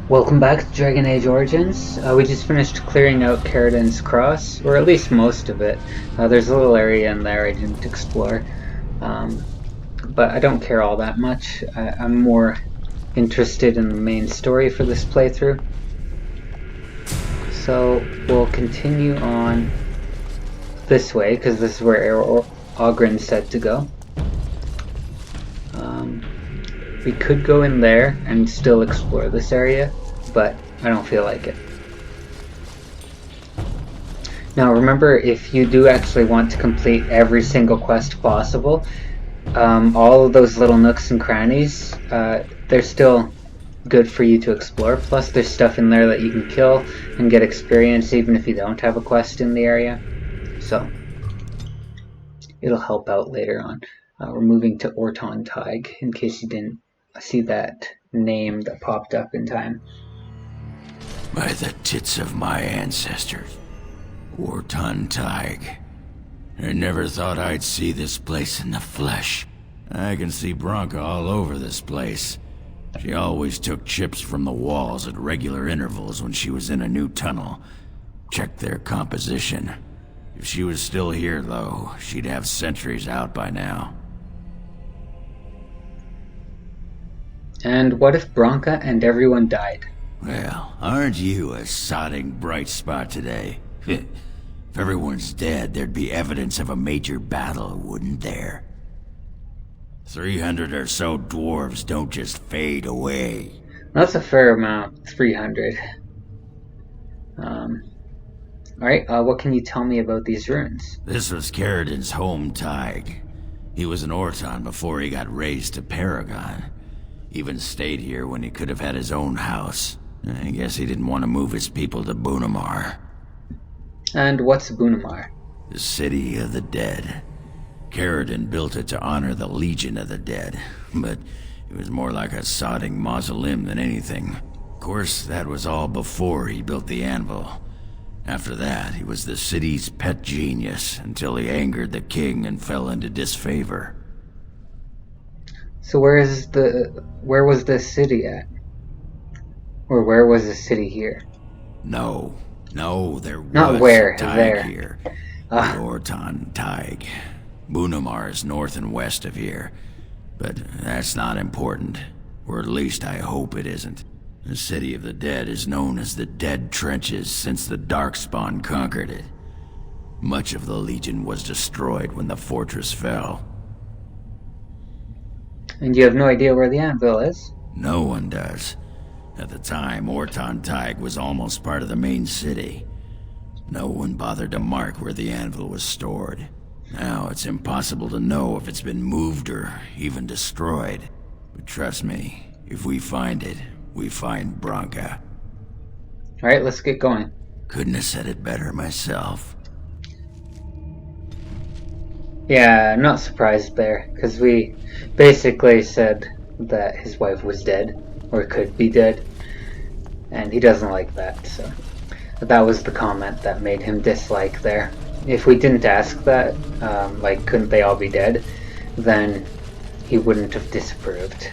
Welcome back to Dragon Age Origins. We just finished clearing out Caridan's Cross, or at least most of it. There's a little area in there I didn't explore, but I don't care all that much. I'm more interested in the main story for this playthrough. So we'll continue on this way, because this is where Ogren said to go. We could go in there and still explore this area, but I don't feel like it. Now remember, if you do actually want to complete every single quest possible, all of those little nooks and crannies, they're still good for you to explore. Plus there's stuff in there that you can kill and get experience even if you don't have a quest in the area. So it'll help out later on. We're moving to Ortan Thaig, in case you didn't see that name that popped up in time. By the tits of my ancestors, Ortan Thaig. I never thought I'd see this place in the flesh. I can see Branka all over this place. She always took chips from the walls at regular intervals when she was in a new tunnel. Checked their composition. If she was still here, though, she'd have sentries out by now. And what if Branka and everyone died? Well, aren't you a sodding bright spot today? If everyone's dead, there'd be evidence of a major battle, wouldn't there? 300 or so dwarves don't just fade away. That's a fair amount, 300. Alright, what can you tell me about these ruins? This was Caridan's home, Thaig. He was an Ortan before he got raised to Paragon. Even stayed here when he could have had his own house. I guess he didn't want to move his people to Bunamar. And what's Bunamar? The city of the dead. Caridan built it to honor the Legion of the Dead, but it was more like a sodding mausoleum than anything. Of course, that was all before he built the anvil. After that, he was the city's pet genius until he angered the king and fell into disfavor. So where was this city at? Or where was the city here? No, there was not where, Thaig there. Here. Ortan Thaig. Bunamar is north and west of here. But that's not important. Or at least I hope it isn't. The city of the dead is known as the Dead Trenches since the Darkspawn conquered it. Much of the Legion was destroyed when the fortress fell. And you have no idea where the anvil is? No one does. At the time, Ortan Thaig was almost part of the main city. No one bothered to mark where the anvil was stored. Now it's impossible to know if it's been moved or even destroyed. But trust me, if we find it, we find Branka. Alright, let's get going. Couldn't have said it better myself. Yeah, I'm not surprised there, because we basically said that his wife was dead, or could be dead, and he doesn't like that, so that was the comment that made him dislike there. If we didn't ask that, like couldn't they all be dead, then he wouldn't have disapproved.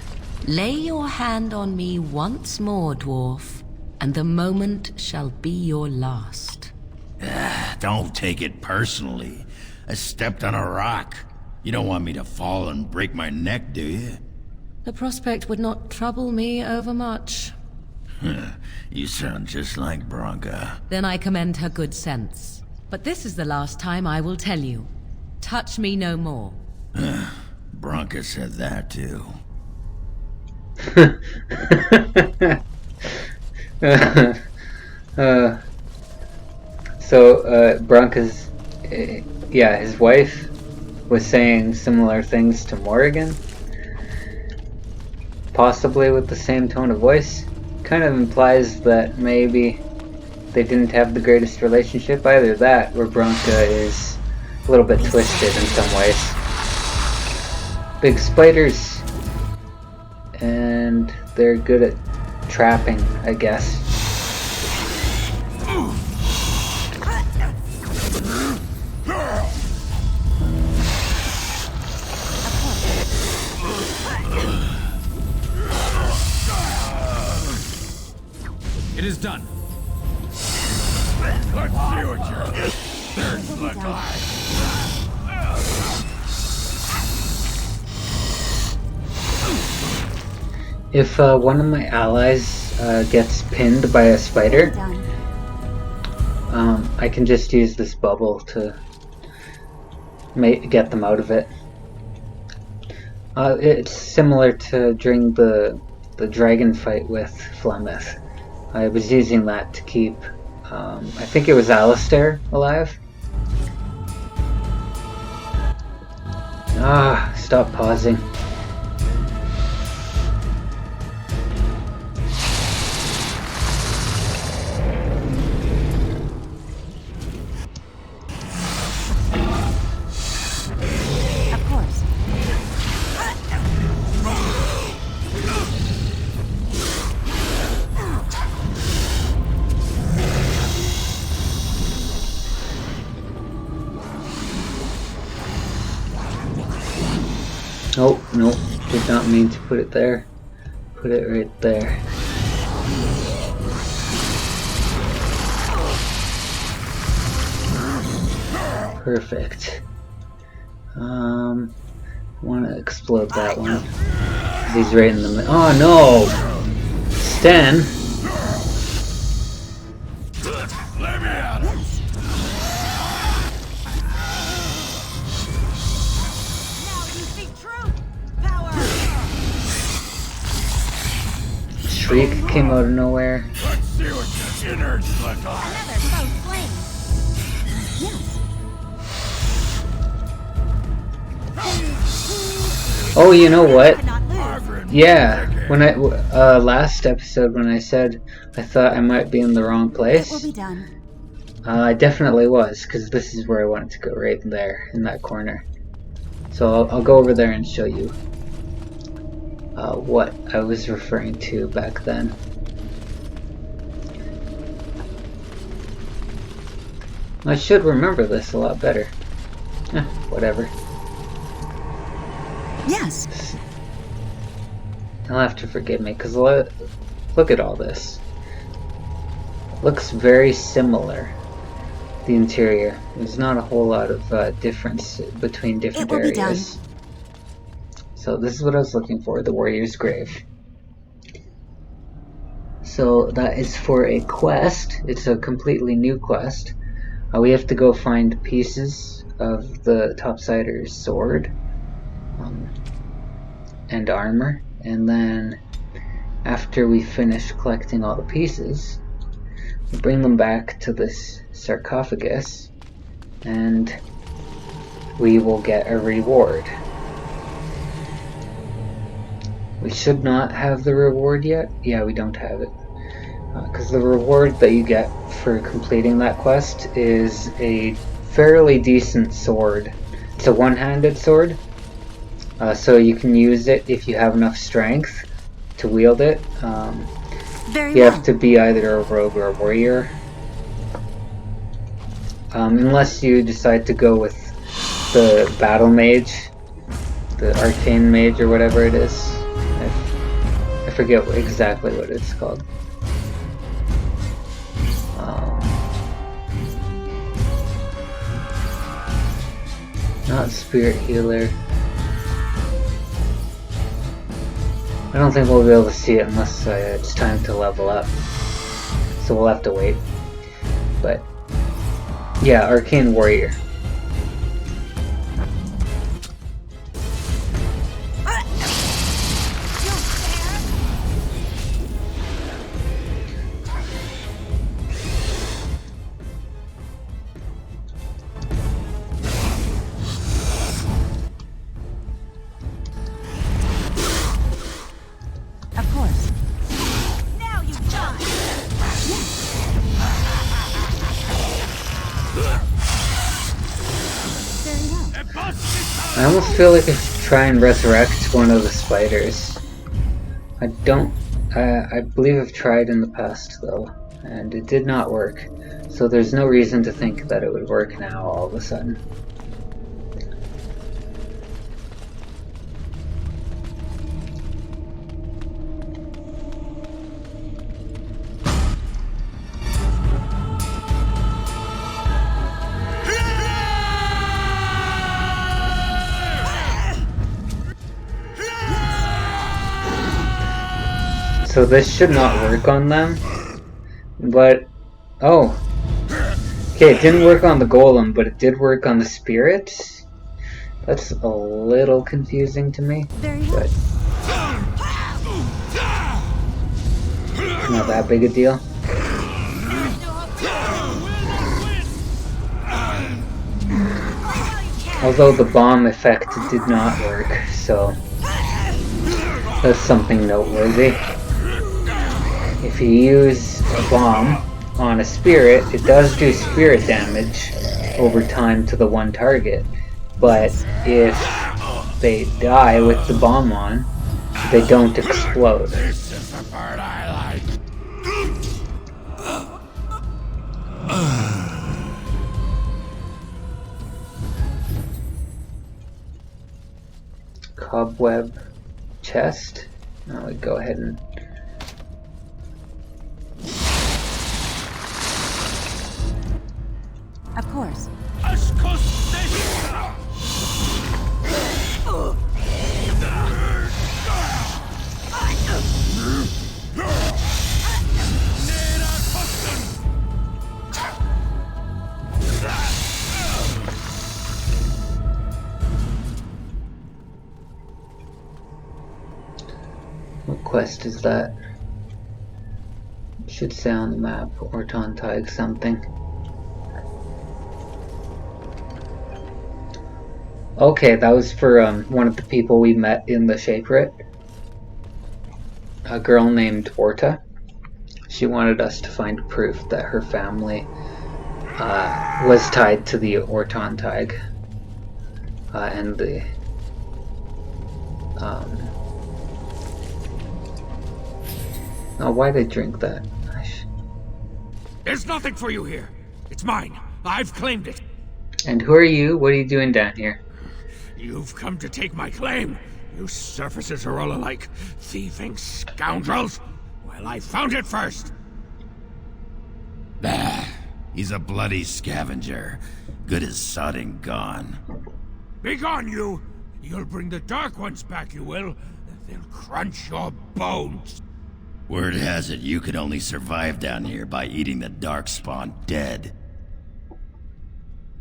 Lay your hand on me once more, dwarf, and the moment shall be your last. Don't take it personally. I stepped on a rock. You don't want me to fall and break my neck, do you? The prospect would not trouble me overmuch. You sound just like Branka. Then I commend her good sense. But this is the last time I will tell you. Touch me no more. Branka said that too. So Branka's, his wife was saying similar things to Morrigan, possibly with the same tone of voice. Kind of implies that maybe they didn't have the greatest relationship. Either that, or Branka is a little bit twisted in some ways. Big spiders, and they're good at trapping, I guess. It is done. Let's see what your thirds look like. If one of my allies gets pinned by a spider, I can just use this bubble to get them out of it. It's similar to during the dragon fight with Flemeth. I was using that to keep, I think it was Alistair alive. Ah, stop pausing. Oh, no, did not mean to put it there. Put it right there. Perfect. Want to explode that one. He's right in the middle. Oh no! Stan! Let me at him. Shriek came out of nowhere. Let's see what your innards look like. Another close flame. Yes. Oh, you know what? Cannot lose. Yeah, when I last episode when I said I thought I might be in the wrong It will place, be done. I definitely was, because this is where I wanted to go, right there in that corner. So I'll go over there and show you what I was referring to back then. I should remember this a lot better. Whatever. Yes. You'll have to forgive me, because look at all this. Looks very similar, the interior. There's not a whole lot of difference between different It will be areas. So this is what I was looking for, the Warrior's Grave. So that is for a quest. It's a completely new quest. We have to go find pieces of the Topsider's sword and armor, and then after we finish collecting all the pieces, we bring them back to this sarcophagus and we will get a reward. We should not have the reward yet. Yeah, we don't have it. Because the reward that you get for completing that quest is a fairly decent sword. It's a one-handed sword, so you can use it if you have enough strength to wield it. Very You well. have to be either a rogue or a warrior. Unless you decide to go with the battle mage, the arcane mage or whatever it is. I forget exactly what it's called. Not spirit healer. I don't think we'll be able to see it unless it's time to level up. So we'll have to wait. But yeah, arcane warrior. Of course. Now you die. Very well. I almost feel like I should try and resurrect one of the spiders. I don't. I believe I've tried in the past though, and it did not work. So there's no reason to think that it would work now all of a sudden. So this should not work on them. But, oh. Okay, it didn't work on the golem, but it did work on the spirits. That's a little confusing to me, Very well. but not that big a deal. Although the bomb effect did not work, so that's something noteworthy. If you use a bomb on a spirit, it does do spirit damage over time to the one target. But if they die with the bomb on, they don't explode. This is the part I like. Cobweb chest. Now we go ahead and Of course. what quest is that? It should say on the map, Ortan Thaig something. Okay, that was for one of the people we met in the Shaperate. A girl named Orta. She wanted us to find proof that her family was tied to the Ortan Thaig. And the oh, why'd I drink that? There's nothing for you here. It's mine. I've claimed it. And who are you? What are you doing down here? You've come to take my claim. You surfaces are all alike. Thieving scoundrels. Well, I found it first. Bah. He's a bloody scavenger. Good as sodding gone. Begone, you! You'll bring the Dark Ones back, you will. They'll crunch your bones. Word has it you could only survive down here by eating the Darkspawn dead.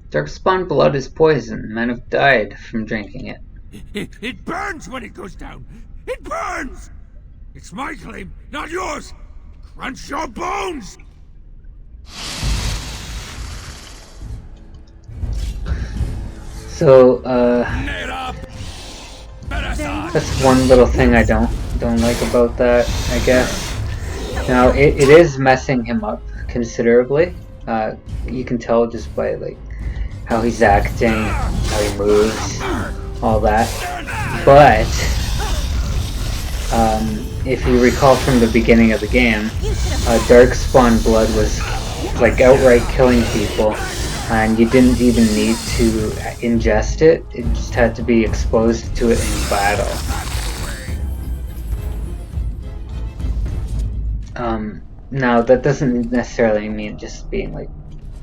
Darkspawn blood is poison. Men have died from drinking it. It burns when it goes down. It burns! It's my claim, not yours. Crunch your bones! So, that's one little thing I don't like about that, I guess. Now, it is messing him up considerably. You can tell just by, like, how he's acting, how he moves, all that. But, if you recall from the beginning of the game, Darkspawn blood was, like, outright killing people. And you didn't even need to ingest it, it just had to be exposed to it in battle. Now that doesn't necessarily mean just being like,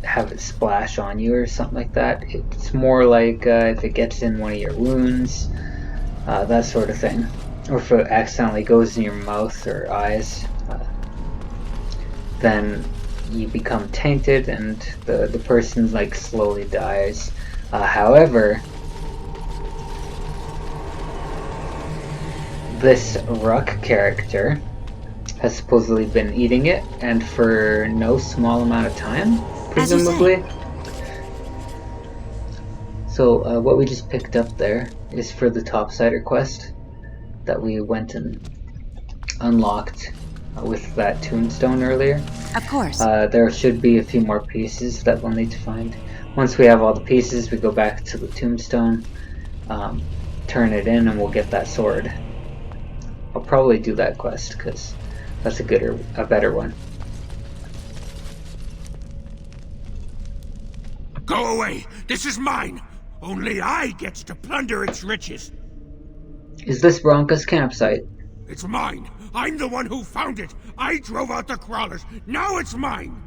have it splash on you or something like that. It's more like if it gets in one of your wounds, that sort of thing. Or if it accidentally goes in your mouth or eyes, then you become tainted and the person like slowly dies. However, this Ruck character has supposedly been eating it, and for no small amount of time, presumably. So what we just picked up there is for the Topsider quest that we went and unlocked with that tombstone earlier. Of course. There should be a few more pieces that we'll need to find. Once we have all the pieces, we go back to the tombstone, turn it in, and we'll get that sword. I'll probably do that quest because that's a better one. Go away! This is mine! Only I get to plunder its riches! Is this Branka's campsite? It's mine! I'm the one who found it! I drove out the crawlers! Now it's mine!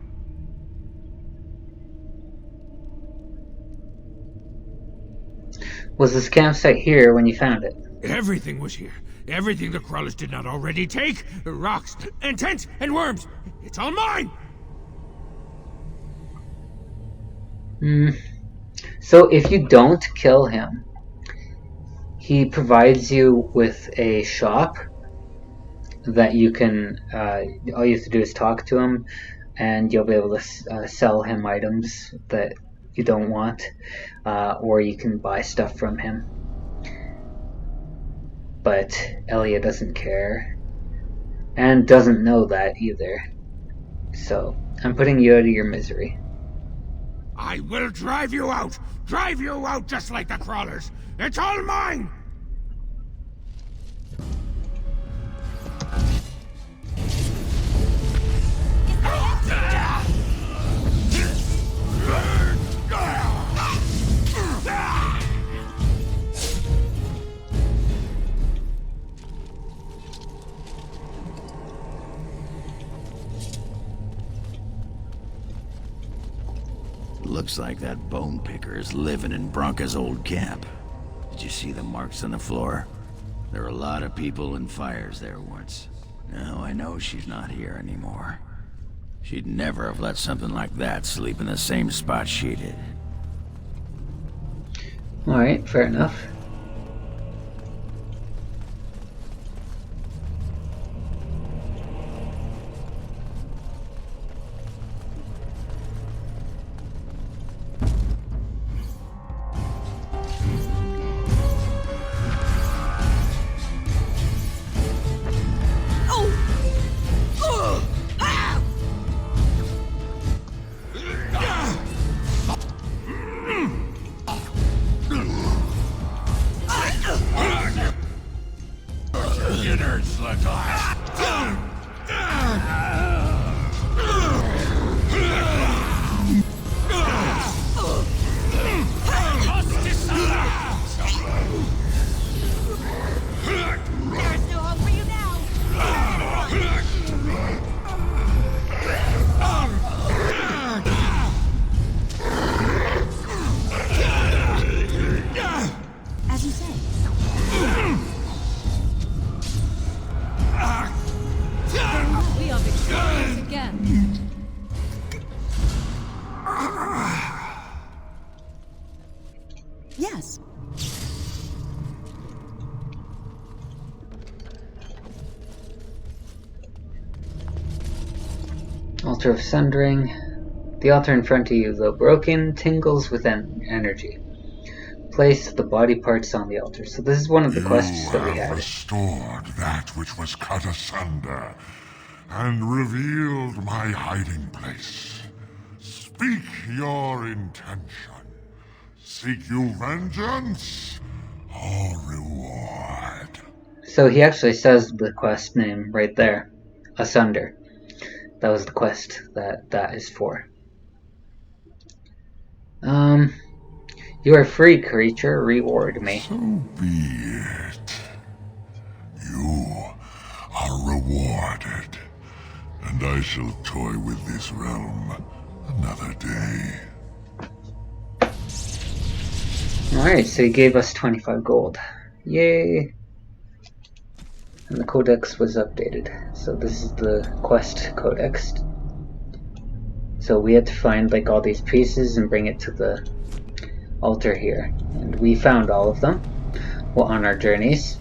Was this campsite here when you found it? Everything was here. Everything the crawlers did not already take. Rocks, and tents, and worms. It's all mine! So if you don't kill him, he provides you with a shop that you can, all you have to do is talk to him, and you'll be able to sell him items that you don't want, or you can buy stuff from him. But Elia doesn't care, and doesn't know that either. So, I'm putting you out of your misery. I will drive you out! Drive you out just like the crawlers! It's all mine! Looks like that bone picker is living in Branka's old camp. Did you see the marks on the floor? There were a lot of people and fires there once. Now I know she's not here anymore. She'd never have let something like that sleep in the same spot she did. Alright, fair enough. There's no hope for you now. As you say. We are victorious again. Yes. Altar of Sundering. The altar in front of you, though broken, tingles with energy. Place the body parts on the altar. So this is one of the quests that we You have had. restored that which was cut asunder, and revealed my hiding place. Speak your intention. Seek you vengeance or reward? So he actually says the quest name right there. Asunder. That was the quest that is for. You are free, creature. Reward me. So be it. You are rewarded, and I shall toy with this realm another day. Alright, so he gave us 25 gold. Yay! And the codex was updated. So this is the quest codex. So we had to find like all these pieces and bring it to the altar here. And we found all of them on our journeys.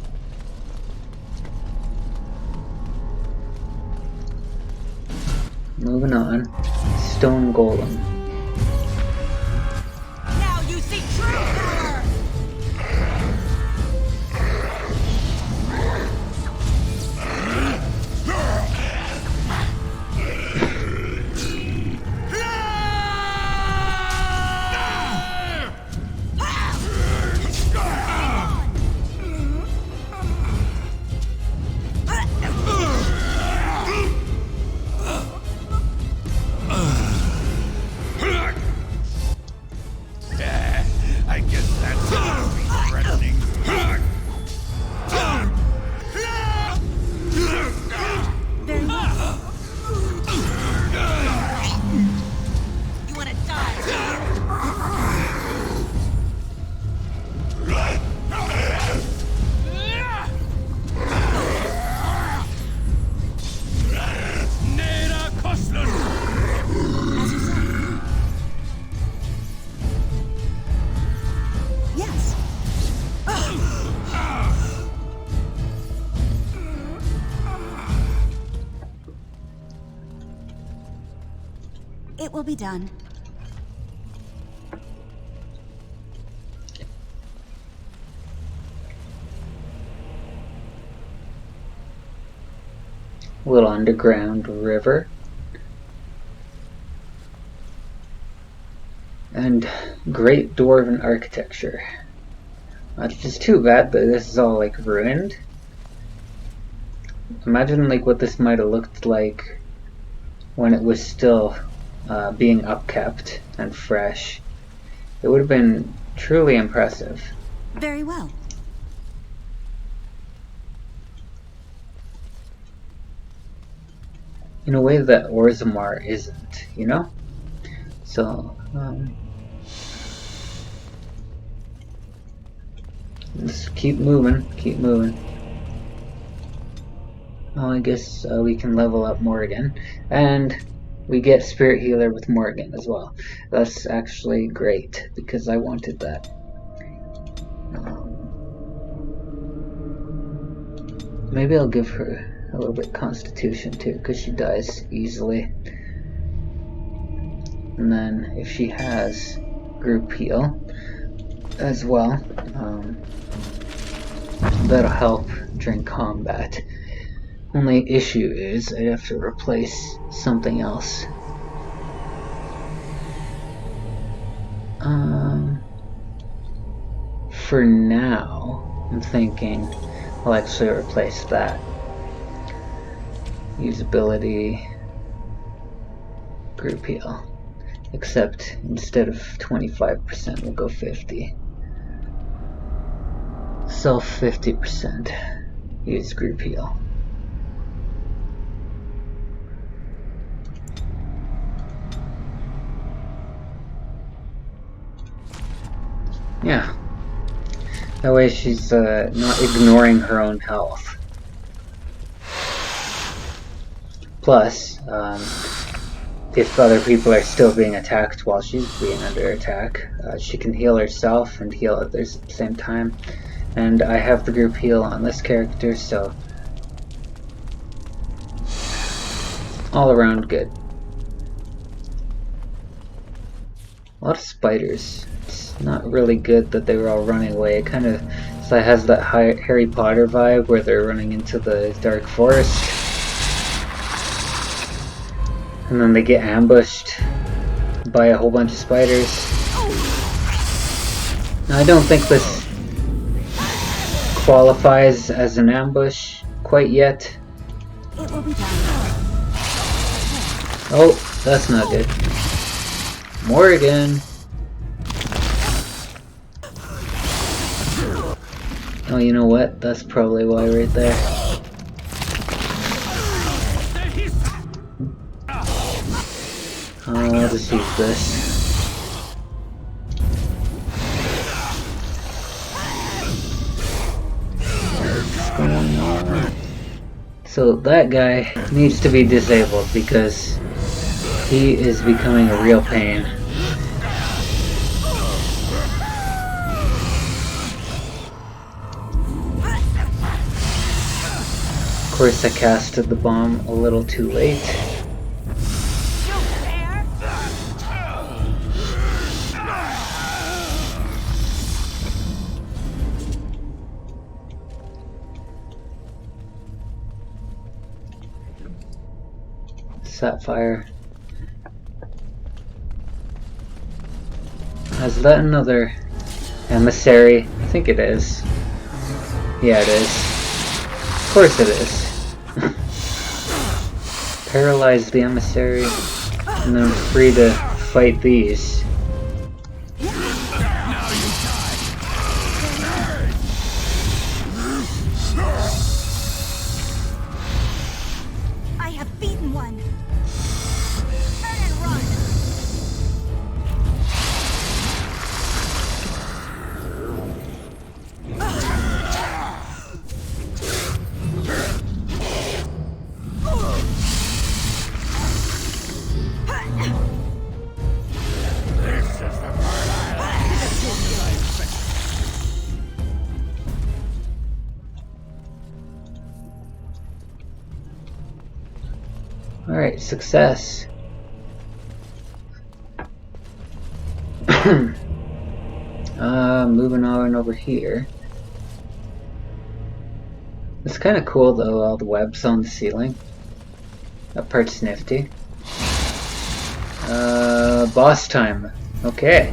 Moving on. Stone Golem. Now you see true power. It will be done. Little underground river. And great dwarven architecture. It's just too bad that this is all like ruined. Imagine like what this might have looked like when it was still being upkept and fresh. It would have been truly impressive. Very well. In a way that Orzammar isn't, you know? So, let's keep moving, keep moving. Oh, I guess we can level up Morgan. And we get Spirit Healer with Morgan as well. That's actually great, because I wanted that. Maybe I'll give her a little bit Constitution too, because she dies easily. And then if she has Group Heal as well, that'll help during combat. Only issue is I'd have to replace something else. For now, I'm thinking I'll actually replace that. Usability, Group Heal. Except instead of 25%, we'll go 50. Self 50%. Use Group Heal. Yeah. That way she's not ignoring her own health. Plus, if other people are still being attacked while she's being under attack, she can heal herself and heal others at the same time. And I have the group heal on this character, so all around good. A lot of spiders. It's not really good that they were all running away. It kind of has that Harry Potter vibe where they're running into the dark forest. And then they get ambushed by a whole bunch of spiders. Now, I don't think this qualifies as an ambush quite yet. It will be done. Oh, that's not good. Morgan! Oh, you know what? That's probably why right there. I'll just use this. What's going on? So that guy needs to be disabled because he is becoming a real pain. Of course, I casted the bomb a little too late. Sapphire. Is that another emissary? I think it is. Yeah, it is. Of course it is. Paralyze the emissary, and then I'm free to fight these. I have beaten one. Turn and run. Alright, success. Moving on over here. It's kind of cool though, all the webs on the ceiling. That part's nifty. Boss time. Okay.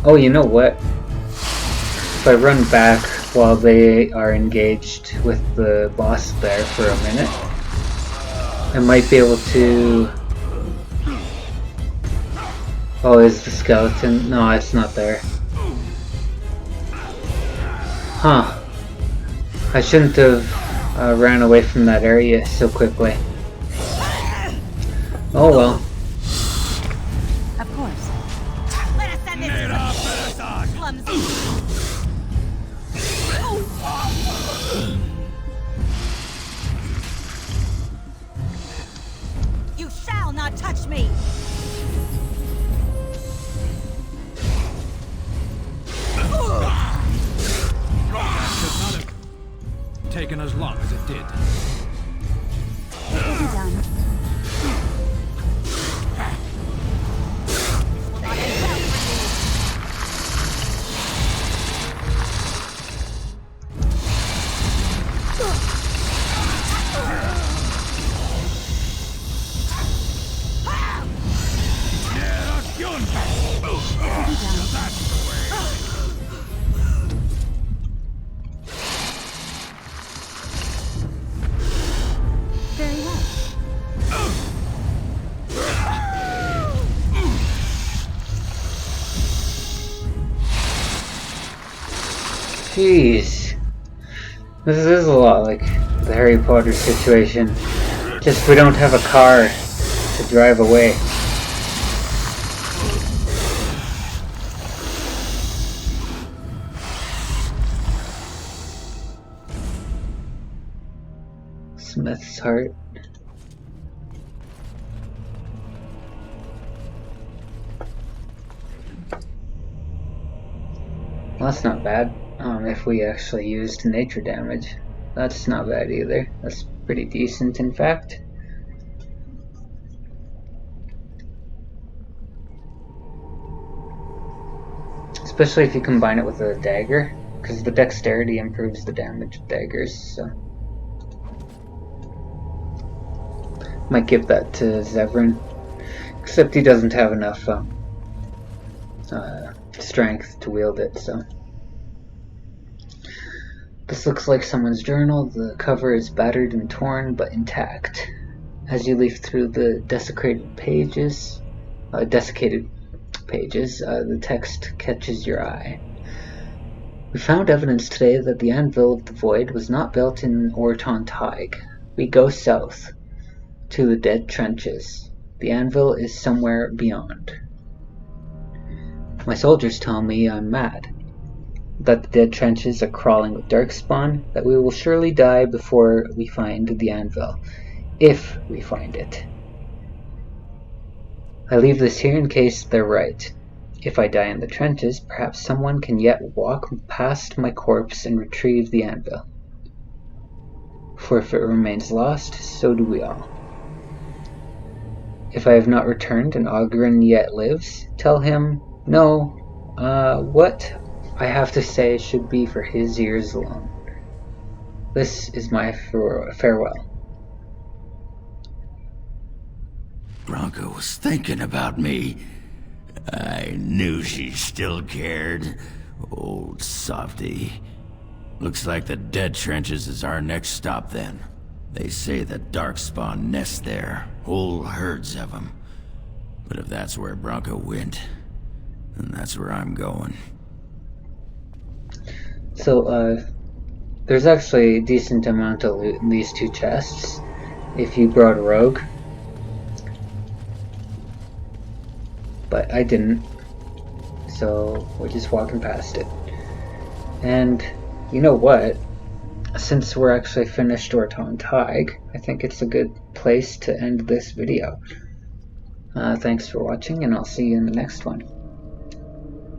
Oh, you know what? If I run back while they are engaged with the boss there for a minute, I might be able to... Oh, is the skeleton? No, it's not there. Huh. I shouldn't have ran away from that area so quickly. Oh well. Of course. Let us end this. Clumsy. You shall not touch me. Should not have taken as long as it did. It will be done. Will not end well for you. Very well. Jeez. This is a lot like the Harry Potter situation. Just we don't have a car to drive away. Smith's heart. Well, that's not bad. If we actually used nature damage, that's not bad either. That's pretty decent, in fact. Especially if you combine it with a dagger, because the dexterity improves the damage of daggers, so. Might give that to Zevran. Except he doesn't have enough strength to wield it, so. This looks like someone's journal. The cover is battered and torn, but intact. As you leaf through the desiccated pages, the text catches your eye. We found evidence today that the Anvil of the Void was not built in Ortan Thaig. We go south to the Dead Trenches. The Anvil is somewhere beyond. My soldiers tell me I'm mad. That the Dead Trenches are crawling with darkspawn, that we will surely die before we find the Anvil. If we find it. I leave this here in case they're right. If I die in the trenches, perhaps someone can yet walk past my corpse and retrieve the Anvil. For if it remains lost, so do we all. If I have not returned and Ogren yet lives, tell him, no, what I have to say should be for his ears alone. This is my farewell. Branka was thinking about me. I knew she still cared. Old softy. Looks like the Dead Trenches is our next stop then. They say the darkspawn nest there, whole herds of them. But if that's where Branka went, then that's where I'm going. So, there's actually a decent amount of loot in these two chests, if you brought a rogue. But I didn't, so we're just walking past it. And, you know what? Since we're actually finished Ortan Thaig, I think it's a good place to end this video. Thanks for watching, and I'll see you in the next one.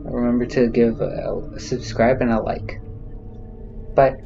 Remember to give a subscribe and a like. Bye.